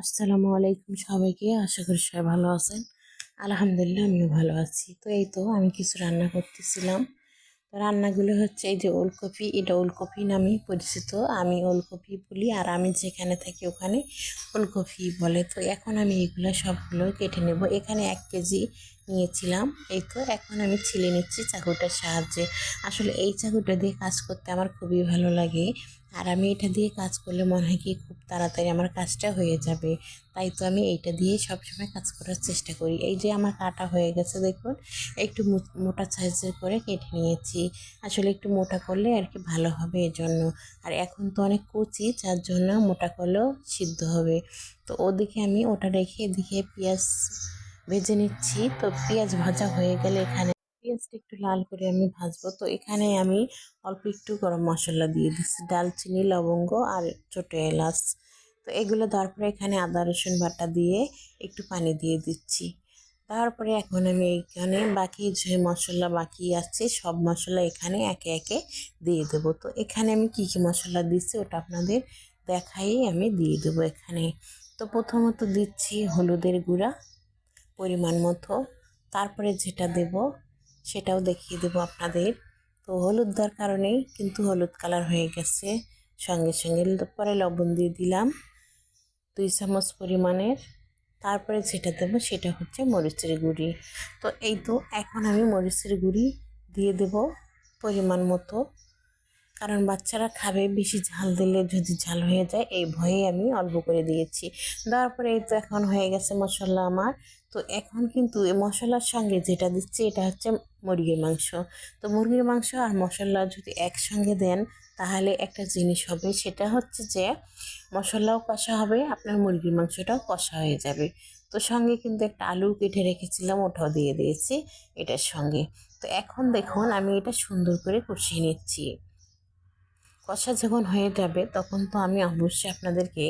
আসসালামু আলাইকুম সবাইকে। আশা করি সবাই ভালো আছেন। আলহামদুলিল্লাহ আমিও ভালো আছি। তো এই তো আমি কিছু রান্না করতেছিলাম। তো রান্নাগুলো হচ্ছে এই যে ওলকপি, এটা ওলকপি নামে পরিচিত। আমি ওলকপি বলি, আর আমি যেখানে থাকি ওখানে ওলকপি বলে। তো এখন আমি এগুলো সবগুলো কেটে নেব। এখানে 1 কেজি নিয়েছিলাম। এই তো এখন আমি ছিলে নিচ্ছি চাকুটার সাহায্যে। আসলে এই চাকুটা দিয়ে কাজ করতে আমার খুবই ভালো লাগে। আর আমি এটা দিয়ে কাজ করলে মনে হয় কি খুব তাড়াতাড়ি আমার কাজটা হয়ে যাবে। তাই তো আমি এইটা দিয়ে সবসময় কাজ করার চেষ্টা করি। এই যে আমার কাটা হয়ে গেছে দেখুন, একটু মোটা সাইজের করে কেটে নিয়েছি। আসলে একটু মোটা করলে আর কি ভালো হবে এজন্য। আর এখন তো অনেক কচি, যার জন্য মোটা করলেও সিদ্ধ হবে। তো ওদিকে আমি ওটা রেখে এদিকে পেঁয়াজ ভেজে নিচ্ছি। তো পেঁয়াজ ভাজা হয়ে গেলে এখানে পেঁয়াজটা একটু লাল করে আমি ভাজবো। তো এখানে আমি অল্প একটু গরম মশলা দিয়ে দিচ্ছি, দালচিনি, লবঙ্গ আর ছোট এলাচ। তো এগুলো দেওয়ার পরে এখানে আদা রসুন বাটা দিয়ে একটু পানি দিয়ে দিচ্ছি। তারপরে এখন আমি এখানে বাকি যে মশলা বাকি আছে সব মশলা এখানে একে একে দিয়ে দেব। তো এখানে আমি কি কি মশলা দিচ্ছি ওটা আপনাদের দেখাই আমি দিয়ে দেবো এখানে। তো প্রথমত দিচ্ছি হলুদের গুঁড়া পরিমাণ মতো। তারপরে যেটা দেব সেটাও দেখিয়ে দেব আপনাদের। তো হলুদ দেওয়ার কারণেই কিন্তু হলুদ কালার হয়ে গেছে সঙ্গে সঙ্গে। পরে লবণ দিয়ে দিলাম 2 চামচ পরিমাণের। তারপরে যেটা দেবো সেটা হচ্ছে মরিচের গুঁড়ি। তো এই তো এখন আমি মরিচের গুঁড়ি দিয়ে দেব পরিমাণ মতো, কারণ বাচ্চারা খাবে, বেশি ঝাল দিলে যদি ঝাল হয়ে যায় এই ভয়ে আমি অল্প করে দিয়েছি। দেওয়ার পরে এই তো এখন হয়ে গেছে মশলা আমার। তো এখন কিন্তু এই মশলার সঙ্গে যেটা দিচ্ছি এটা হচ্ছে মুরগির মাংস। তো মুরগির মাংস আর মশলা যদি একসঙ্গে দেন তাহলে একটা জিনিস হবে, সেটা হচ্ছে যে মশলাও কষা হবে, আপনার মুরগির মাংসটাও কষা হয়ে যাবে। তো সঙ্গে কিন্তু একটা আলু কেটে রেখেছিলাম, ওটাও দিয়ে দিয়েছি এটার সঙ্গে। তো এখন দেখুন আমি এটা সুন্দর করে কষিয়ে নিচ্ছি। কষা যখন হয়ে যাবে তখন তো আমি অবশ্যই আপনাদেরকে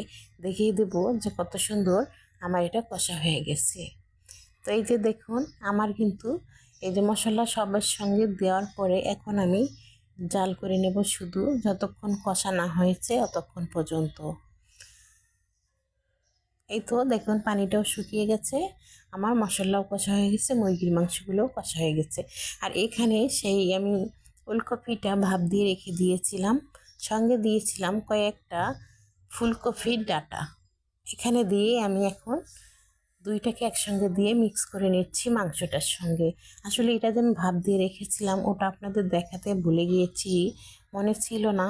দেখিয়ে দেব যে কত সুন্দর আমার এটা কষা হয়ে গেছে। তো এই যে দেখুন আমার কিন্তু এই যে মশলা সবার সঙ্গে দেওয়ার পরে এখন আমি জাল করে নেব, শুধু যতক্ষণ কষা না হয়েছে ততক্ষণ পর্যন্ত। এই তো দেখুন পানিটাও শুকিয়ে গেছে, আমার মশলাও কষা হয়ে গেছে, মুরগির মাংসগুলোও কষা হয়ে গেছে। আর এখানে সেই আমি ফুলকপিটা ভাপ দিয়ে রেখে দিয়েছিলাম, সঙ্গে দিয়েছিলাম কয়েকটা ফুলকপির ডাঁটা। এখানে দিয়ে আমি এখন দুইটাকে একসঙ্গে দিয়ে মিক্স করে নিচ্ছি মাংসটার সঙ্গে। আসলে এটা যে আমি ভাপ দিয়ে রেখেছিলাম ওটা আপনাদের দেখাতে ভুলে গিয়েছি, মনে ছিল না।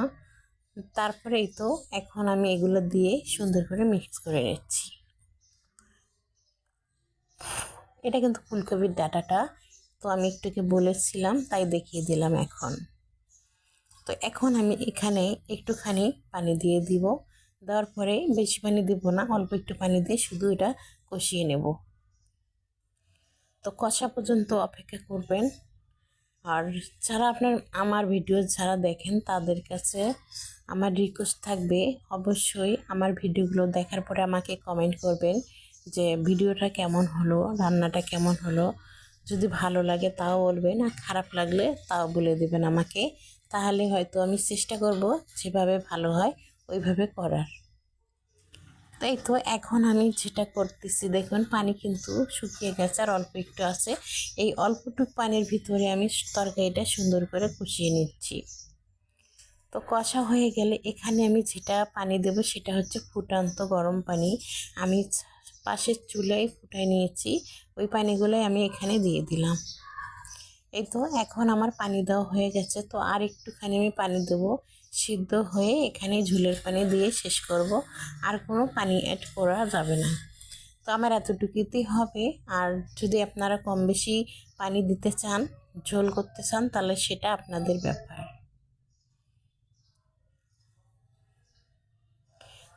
তারপরে এই তো এখন আমি এগুলো দিয়ে সুন্দর করে মিক্স করে নিচ্ছি। এটা কিন্তু ফুলকপির ডাঁটাটা, তো আমি একটুকে বলেছিলাম তাই দেখিয়ে দিলাম এখন। তো এখন আমি এখানে একটুখানি পানি দিয়ে দিব। দেওয়ার পরে বেশি পানি দিব না, অল্প একটু পানি দিয়ে শুধু এটা কষিয়ে নেব। তো কষা পর্যন্ত অপেক্ষা করবেন। আর যারা আপনার আমার ভিডিও যারা দেখেন তাদের কাছে আমার রিকোয়েস্ট থাকবে, অবশ্যই আমার ভিডিওগুলো দেখার পরে আমাকে কমেন্ট করবেন যে ভিডিওটা কেমন হলো, রান্নাটা কেমন হলো। যদি ভালো লাগে তাও বলবেন, আর খারাপ লাগলে তাও বলে দেবেন আমাকে। তাহলে হয়তো আমি চেষ্টা করব যেভাবে ভালো হয় ওইভাবে করার। তাই তো এখন আমি যেটা করতেছি দেখুন পানি কিন্তু শুকিয়ে গেছে আর অল্প একটু আছে। এই অল্পটুক পানির ভিতরে আমি তরকারিটা সুন্দর করে কষিয়ে নিচ্ছি। তো কষা হয়ে গেলে এখানে আমি যেটা পানি দেব সেটা হচ্ছে ফুটন্ত গরম পানি। আমি পাশের চুলায় ফুটাই নিয়েছি, ওই পানিগুলোই আমি এখানে দিয়ে দিলাম। এই তো এখন আমার পানি দেওয়া হয়ে গেছে, তো আর একটুখানি আমি পানি দেবো, সিদ্ধ হয়ে এখানে ঝোলের পানি দিয়ে শেষ করব। আর কোনো পানি অ্যাড করা যাবে না। তো আমার এতটুকুতেই হবে। আর যদি আপনারা কম বেশি পানি দিতে চান, ঝোল করতে চান, তাহলে সেটা আপনাদের ব্যাপার।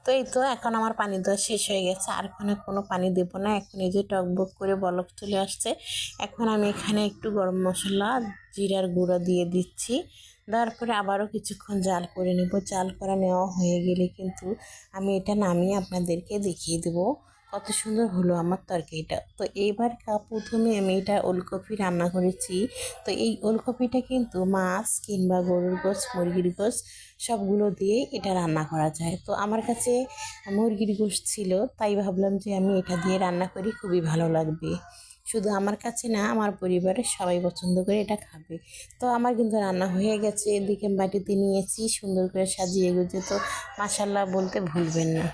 তো এই তো এখন আমার পানি দেওয়া শেষ হয়ে গেছে, আর কোনো পানি দেব না। এখন এই যে টকবক করে বলক চলে আসছে, এখন আমি এখানে একটু গরম মশলা, জিরার গুঁড়ো দিয়ে দিচ্ছি। দেওয়ার পরে আবারও কিছুক্ষণ জাল করে নেব। জাল করা নেওয়া হয়ে গেলে কিন্তু আমি এটা নামিয়ে আপনাদেরকে দেখিয়ে দেব কত সুন্দর হলো আমার তরকারিটা। তো এইবার প্রথমে আমি এটা ওলকপি রান্না করেছি। তো এই ওলকপিটা কিন্তু মাছ কিংবা গরুর গোশ, মুরগির গোশ সবগুলো দিয়ে এটা রান্না করা যায়। তো আমার কাছে মুরগির গোশ ছিল, তাই ভাবলাম যে আমি এটা দিয়ে রান্না করি, খুবই ভালো লাগবে। শুধু আমার কাছে না, আমার পরিবারের সবাই পছন্দ করে এটা খাবে। তো আমার কিন্তু রান্না হয়ে গেছে, এদিকে বাটিতে নিয়েছি সুন্দর করে সাজিয়ে গুছিয়ে। তো মাশাল্লাহ বলতে ভুলবেন না।